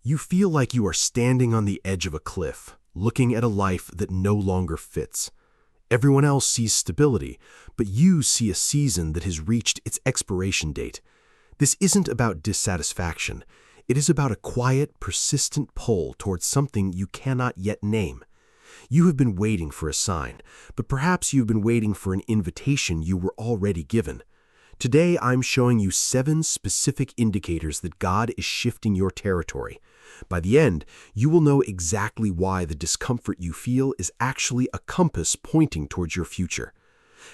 You feel like you are standing on the edge of a cliff, looking at a life that no longer fits. Everyone else sees stability, but you see a season that has reached its expiration date. This isn't about dissatisfaction. It is about a quiet, persistent pull towards something you cannot yet name. You have been waiting for a sign, but perhaps you've been waiting for an invitation you were already given. Today, I'm showing you 7 specific indicators that God is shifting your territory. By the end, you will know exactly why the discomfort you feel is actually a compass pointing towards your future.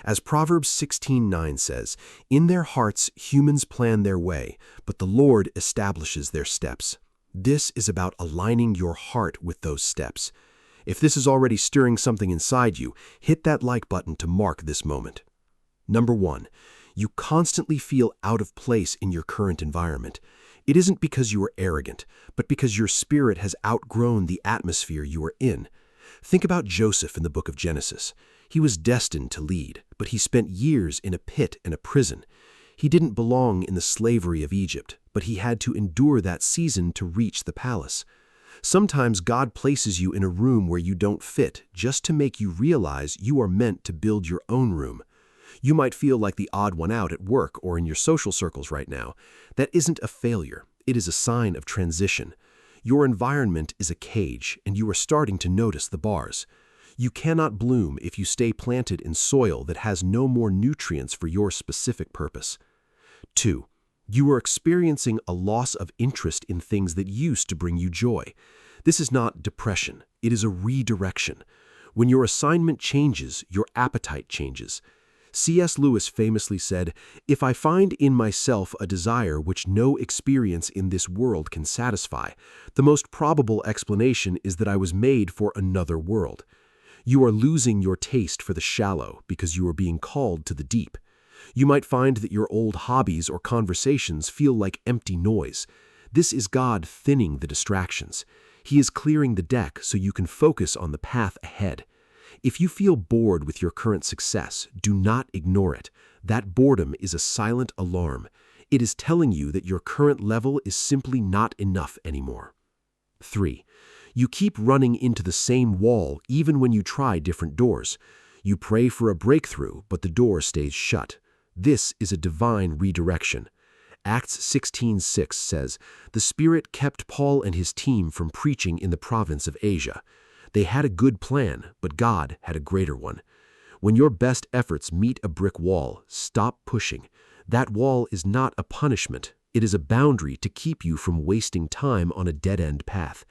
As Proverbs 16:9 says, "In their hearts humans plan their way, but the Lord establishes their steps." This is about aligning your heart with those steps. If this is already stirring something inside you, hit that like button to mark this moment. Number 1. You constantly feel out of place in your current environment. It isn't because you are arrogant, but because your spirit has outgrown the atmosphere you are in. Think about Joseph in the book of Genesis. He was destined to lead, but he spent years in a pit and a prison. He didn't belong in the slavery of Egypt, but he had to endure that season to reach the palace. Sometimes God places you in a room where you don't fit, just to make you realize you are meant to build your own room. You might feel like the odd one out at work or in your social circles right now. That isn't a failure. It is a sign of transition. Your environment is a cage, and you are starting to notice the bars. You cannot bloom if you stay planted in soil that has no more nutrients for your specific purpose. 2. You are experiencing a loss of interest in things that used to bring you joy. This is not depression. It is a redirection. When your assignment changes, your appetite changes. C.S. Lewis famously said, "If I find in myself a desire which no experience in this world can satisfy, the most probable explanation is that I was made for another world." You are losing your taste for the shallow because you are being called to the deep. You might find that your old hobbies or conversations feel like empty noise. This is God thinning the distractions. He is clearing the deck so you can focus on the path ahead. If you feel bored with your current success, do not ignore it. That boredom is a silent alarm. It is telling you that your current level is simply not enough anymore. 3. You keep running into the same wall even when you try different doors. You pray for a breakthrough, but the door stays shut. This is a divine redirection. Acts 16:6 says, "The Spirit kept Paul and his team from preaching in the province of Asia." They had a good plan, but God had a greater one. When your best efforts meet a brick wall, stop pushing. That wall is not a punishment. It is a boundary to keep you from wasting time on a dead-end path.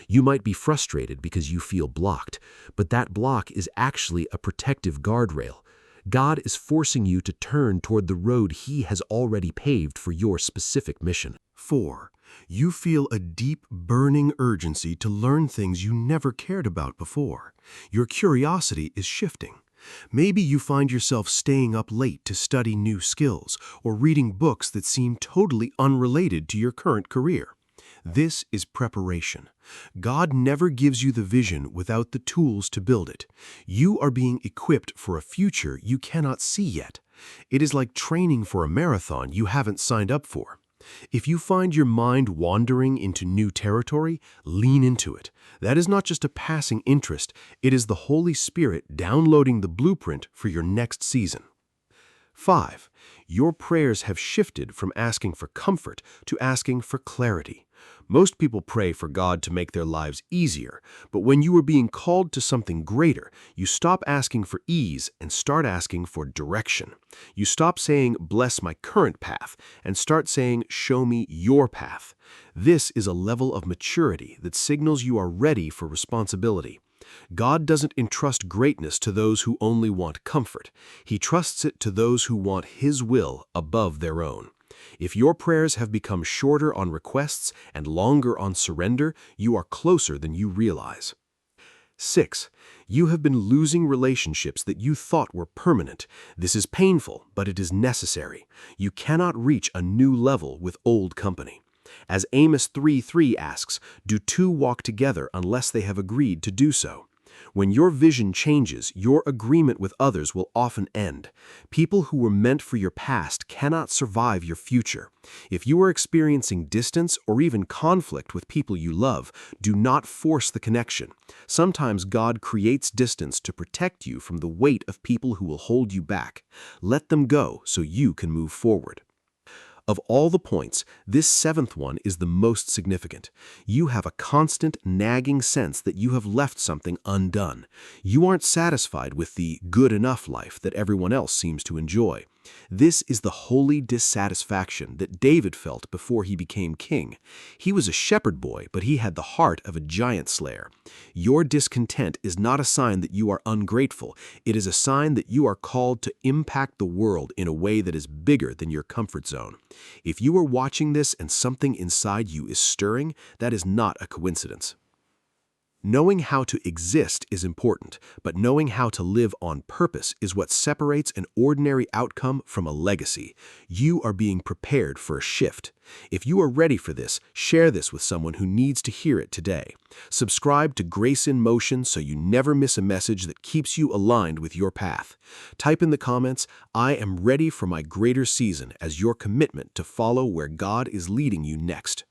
You might be frustrated because you feel blocked, but that block is actually a protective guardrail. God is forcing you to turn toward the road He has already paved for your specific mission. 4. You feel a deep, burning urgency to learn things you never cared about before. Your curiosity is shifting. Maybe you find yourself staying up late to study new skills or reading books that seem totally unrelated to your current career. This is preparation. God never gives you the vision without the tools to build it. You are being equipped for a future you cannot see yet. It is like training for a marathon you haven't signed up for. If you find your mind wandering into new territory, lean into it. That is not just a passing interest, it is the Holy Spirit downloading the blueprint for your next season. 5. Your prayers have shifted from asking for comfort to asking for clarity. Most people pray for God to make their lives easier, but when you are being called to something greater, you stop asking for ease and start asking for direction. You stop saying, "Bless my current path," and start saying, "Show me your path." This is a level of maturity that signals you are ready for responsibility. God doesn't entrust greatness to those who only want comfort. He trusts it to those who want His will above their own. If your prayers have become shorter on requests and longer on surrender, you are closer than you realize. 6. You have been losing relationships that you thought were permanent. This is painful, but it is necessary. You cannot reach a new level with old company. As Amos 3:3 asks, "Do two walk together unless they have agreed to do so?" When your vision changes, your agreement with others will often end. People who were meant for your past cannot survive your future. If you are experiencing distance or even conflict with people you love, do not force the connection. Sometimes God creates distance to protect you from the weight of people who will hold you back. Let them go so you can move forward. Of all the points, this seventh one is the most significant. You have a constant, nagging sense that you have left something undone. You aren't satisfied with the good enough life that everyone else seems to enjoy. This is the holy dissatisfaction that David felt before he became king. He was a shepherd boy, but he had the heart of a giant slayer. Your discontent is not a sign that you are ungrateful. It is a sign that you are called to impact the world in a way that is bigger than your comfort zone. If you are watching this and something inside you is stirring, that is not a coincidence. Knowing how to exist is important, but knowing how to live on purpose is what separates an ordinary outcome from a legacy. You are being prepared for a shift. If you are ready for this, share this with someone who needs to hear it today. Subscribe to Grace in Motion so you never miss a message that keeps you aligned with your path. Type in the comments, "I am ready for my greater season," as your commitment to follow where God is leading you next.